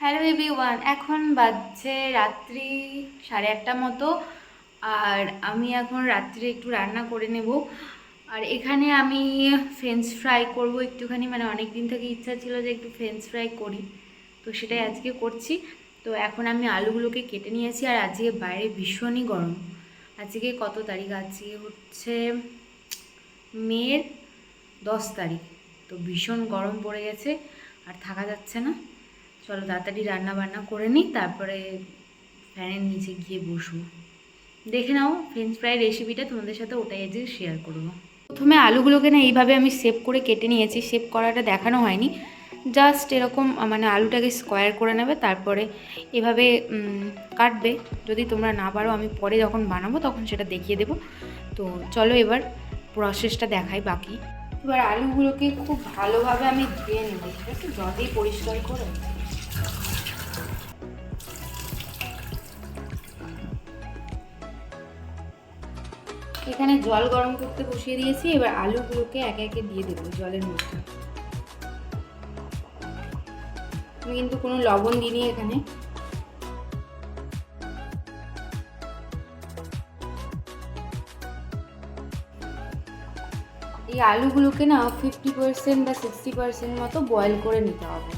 Hello everyone, এখন বাজছে রাত্রি 1:30 মতো। আর আমি এখন রাত্রে একটু রান্না করে নেব। আর এখানে আমি ফ্রেঞ্চ ফ্রাই করব একটুখানি, মানে অনেক দিন থেকে ইচ্ছা ছিল যে একটু ফ্রেঞ্চ ফ্রাই করি, তো সেটাই আজকে করছি। তো এখন আমি আলুগুলোকে কেটে নিয়েছি। আর আজকে বাইরে ভীষণই গরম। আজকে কত তারিখ? আজকে হচ্ছে মের 10 তারিখ। তো ভীষণ গরম পড়ে গেছে, আর থাকা যাচ্ছে না। চলো তাড়াতাড়ি রান্না বান্না করে নিই, তারপরে ফ্যানের নিচে গিয়ে বসবো। দেখে নাও ফ্রেঞ্চ ফ্রাই রেসিপিটা, তোমাদের সাথে ওটাই আজকে শেয়ার করবো। প্রথমে আলুগুলোকে না এইভাবে আমি শেপ করে কেটে নিয়েছি। শেপ করাটা দেখানো হয়নি, জাস্ট এরকম মানে আলুটাকে স্কোয়ার করে নেবে, তারপরে এভাবে কাটবে। যদি তোমরা না পারো, আমি পরে যখন বানাবো তখন সেটা দেখিয়ে দেবো। তো চলো এবার প্রসেসটা দেখাই বাকি। এবার আলুগুলোকে খুব ভালোভাবে আমি ধুয়ে নেব, ঠিক আছে, জলেই পরিষ্কার করে। এখানে জল গরম করতে বসিয়ে দিয়েছি। এবার আলুগুলোকে একে একে দিয়ে দেবো জলের মধ্যে। আমি কিন্তু কোনো লবণ দিইনি এখানে। এই আলুগুলোকে না 50% বা 60% মতো বয়েল করে নিতে হবে।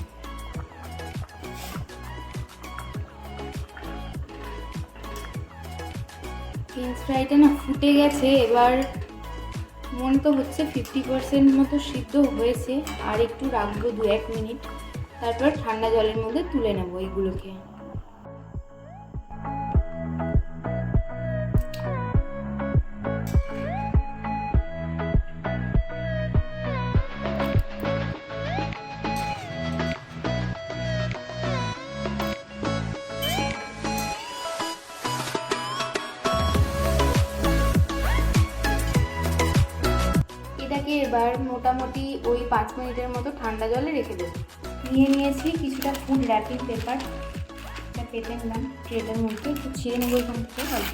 ফ্রেঞ্চ ফ্রাইটা না ফুটে গেছে। এবার মনে তো হচ্ছে 50% মতো সিদ্ধ হয়েছে। আর একটু রাখবো 2-1 মিনিট, তারপর ঠান্ডা জলের মধ্যে তুলে নেবো এইগুলোকে। এটাকে এবার মোটামুটি ওই 5 মিনিটের মতো ঠান্ডা জলে রেখে দেবো। নিয়ে নিয়েছি কিছুটা ফুড র্যাপিং পেপার। এটা পেতে নিলাম ট্রেটার মধ্যে, একটু ছিঁড়ে নেবো এখান থেকে অল্প।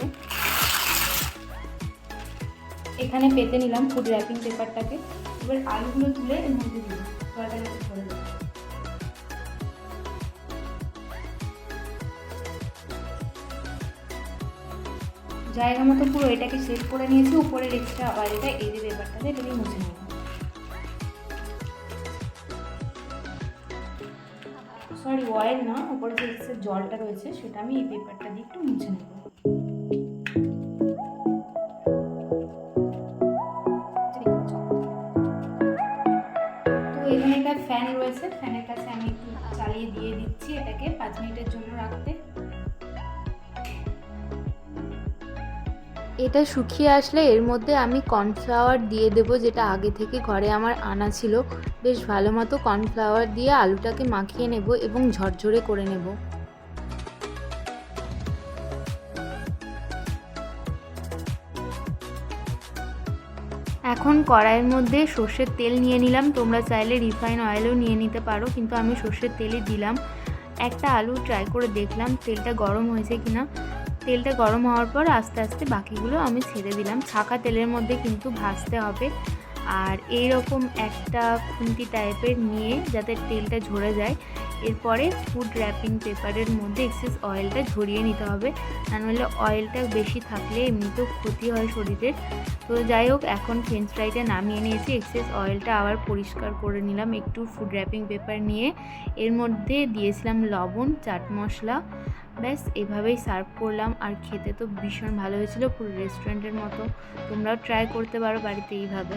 এখানে পেতে নিলাম ফুড র্যাপিং পেপারটাকে। এবার আলুগুলো তুলে এর মধ্যে দিলাম, জলটাকে ভরে দেবো। জায়গা মতো পুরো এটাকে সেট করে নিয়েছি। উপরের এক্সট্রা অয়েলটা এই যে পেপারটাতে এটাকে মুছে নেব। সরি, অয়েল না, উপরে যে এক্সট্রা জলটা রয়েছে সেটা আমি এই পেপারটা দিয়ে একটু মুছে নেব। তো এখানে একটা ফ্যান রয়েছে, ফ্যানের কাছে আমি একটু চালিয়ে দিয়ে দিচ্ছি এটাকে 5 মিনিটের জন্য রাখতে। এটা শুকিয়ে আসলে এর মধ্যে আমি কর্নফ্লাওয়ার দিয়ে দেবো, যেটা আগে থেকে ঘরে আমার আনা ছিল। বেশ ভালো মতো কর্নফ্লাওয়ার দিয়ে আলুটাকে মাখিয়ে নেব এবং ঝরঝরে করে নেব। এখন কড়াইয়ের মধ্যে সর্ষের তেল নিয়ে নিলাম। তোমরা চাইলে রিফাইন অয়েলও নিয়ে নিতে পারো, কিন্তু আমি সর্ষের তেলই দিলাম। একটা আলু ট্রাই করে দেখলাম তেলটা গরম হয়েছে কিনা। তেলটা গরম হওয়ার পর আস্তে আস্তে বাকিগুলো আমি ছেড়ে দিলাম। ছাকা তেলের মধ্যে কিন্তু ভাজতে হবে। আর এই রকম একটা খুন্তি টাইপের নিয়ে যাতে তেলটা ঝরে যায়, এরপরে ফুড র্যাপিং পেপারের মধ্যে এক্সেস অয়েলটা ঝরিয়ে নিতে হবে। না নাহলে অয়েলটা বেশি থাকলে এমনিতেও ক্ষতি হয় শরীরের। তো যাই হোক, এখন ফ্রেঞ্চ ফ্রাইটা নামিয়ে নিয়েছি। এক্সেস অয়েলটা আবার পরিষ্কার করে নিলাম একটু ফুড র্যাপিং পেপার নিয়ে। এর মধ্যে দিয়েছিলাম লবণ, চাট মশলা। ব্যাস এভাবেই সার্ভ করলাম। আর খেতে তো ভীষণ ভালো হয়েছিল, পুরো রেস্টুরেন্টের মতো। তোমরাও ট্রাই করতে পারো বাড়িতে এইভাবে।